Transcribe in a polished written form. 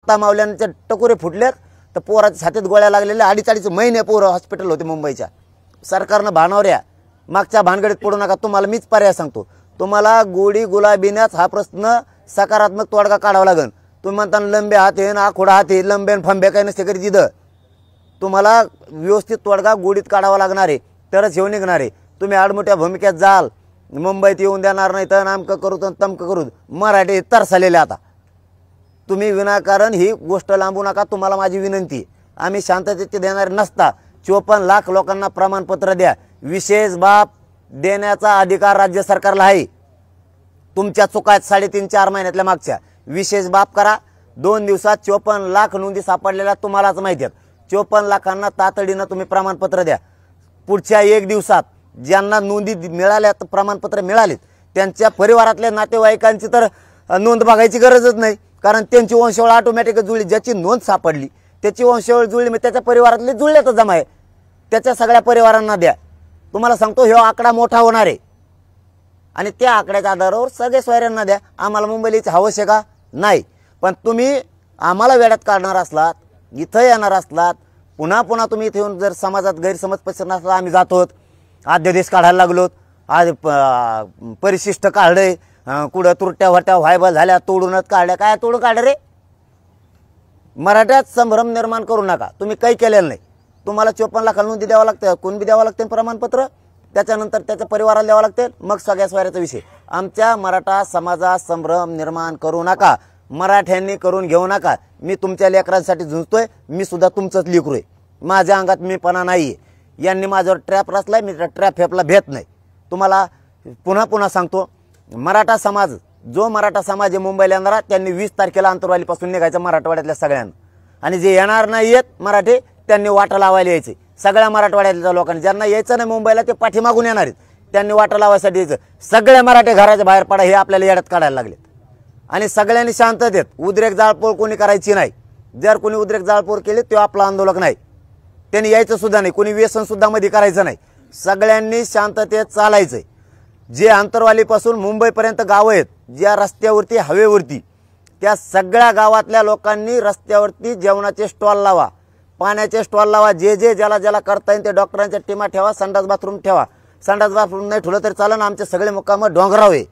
आता मावल्यांचे टकोरे फुटलेत तर पोराच्या छातीत गोळ्या लागलेल्या 2.5 महिने पोरं हॉस्पिटल होते मुंबईच्या। सरकारनं भानावऱ्या मागच्या भानगडीत पडू नका। तुम्हाला मीच पर्याय सांगतो, तुम्हाला गोडी गुलाबीण्याच हा प्रश्न सकारात्मक तोडगा काढावा लागेल। तुम्ही म्हणता लंबे हात आहे ना आखोडा हात आहे, लंबे फंबे काही नसते करी तिथं तुम्हाला व्यवस्थित तोडगा गोडीत काढावा लागणार आहे, तरच येऊन निघणार आहे। तुम्ही आडमोठ्या भूमिकेत जाल, मुंबईत येऊन देणार नाही तर नामकं करू तर तमकं करू। मराठी तरसालेले आता तुम्ही विनाकारण ही गोष्ट लांबू नका। तुम्हाला माझी विनंती, आम्ही शांततेचे देणार नसता 54 लाख लोकांना प्रमाणपत्र द्या। विशेष बाब देण्याचा अधिकार राज्य सरकारला आहे। तुमच्या चुका 3.5-4 महिन्यातल्या मागच्या विशेष बाब करा। 2 दिवसात 54 लाख नोंदी सापडलेल्या तुम्हालाच माहिती आहेत। 54 लाखांना तातडीनं तुम्ही प्रमाणपत्र द्या। पुढच्या 1 दिवसात ज्यांना नोंदी मिळाल्या प्रमाणपत्र मिळाले त्यांच्या परिवारातल्या नातेवाईकांची तर नोंद बघायची गरजच नाही, कारण त्यांची वंशावळ ऑटोमॅटिक जुळली। ज्याची नोंद सापडली त्याची वंशावळ जुळली, मग त्याच्या परिवारातले जुळले तर जमा आहे, त्याच्या सगळ्या परिवारांना द्या। तुम्हाला सांगतो हे आकडा मोठा होणार आहे आणि त्या आकड्याच्या आधारावर सगळे सोयऱ्यांना द्या। आम्हाला मुंबईला हवंच आहे का नाही, पण तुम्ही आम्हाला वेड्यात काढणार असलात, इथं येणार असलात, पुन्हा पुन्हा तुम्ही इथे येऊन जर समाजात गैरसमज पसरणार असला, आम्ही जातो अध्यादेश काढायला लागलो, आज परिशिष्ट काढले, कुठं तुरट्या होट्या व्हायबल झाल्या तोडूनच काढल्या। काय तोडून काढ रे? मराठ्यात संभ्रम निर्माण करू नका। तुम्ही काही केलेलं नाही, तुम्हाला 54 लाख नोंदी द्यावं लागतं, कोण बी द्यावं लागते प्रमाणपत्र, त्याच्यानंतर त्याच्या परिवाराला द्यावं लागते, मग सगळ्या स्वाऱ्याचा विषय। आमच्या मराठा समाजात संभ्रम निर्माण करू नका, मराठ्यांनी करून घेऊ नका। मी तुमच्या लेकरांसाठी झुंजतोय, मी सुद्धा तुमचंच लेकरू आहे, माझ्या अंगात मीपणा नाही। यांनी माझ्यावर ट्रॅप रचलाय, मी ट्रॅप फेपला भेट नाही। तुम्हाला पुन्हा पुन्हा सांगतो, मराठा समाज जो मराठा समाज आहे मुंबईला येणारा त्यांनी 20 तारखेला आंतरवालीपासून निघायचं मराठवाड्यातल्या सगळ्यांना, आणि जे येणार नाही आहेत मराठी त्यांनी वाटा लावायला यायचे। सगळ्या मराठवाड्यातल्या लोकांनी ज्यांना यायचं नाही मुंबईला ते पाठीमागून येणार आहेत, त्यांनी वाटा लावायसाठी यायचं। सगळे मराठी घराच्या बाहेर पडा, हे आपल्याला येड्यात काढायला लागलेत आणि सगळ्यांनी शांततेत उद्रेक जाळपोळ कोणी करायची नाही। जर कोणी उद्रेक जाळपोळ केली तो आपला आंदोलक नाही, त्यांनी यायचं सुद्धा नाही, कोणी व्यसन सुद्धा मध्ये करायचं नाही। सगळ्यांनी शांततेत चालायचंय। जे आंतरवालीपासून मुंबईपर्यंत गावं आहेत ज्या रस्त्यावरती हवेवरती, त्या सगळ्या गावातल्या लोकांनी रस्त्यावरती जेवणाचे स्टॉल लावा, पाण्याचे स्टॉल लावा। जे ज्याला ज्याला करता येईल ते डॉक्टरांच्या टीमा ठेवा, संडास बाथरूम ठेवा। संडास बाथरूम नाही ठेवलं तरी चालेल, आमचे सगळे मुक्काम डोंगराव आहे।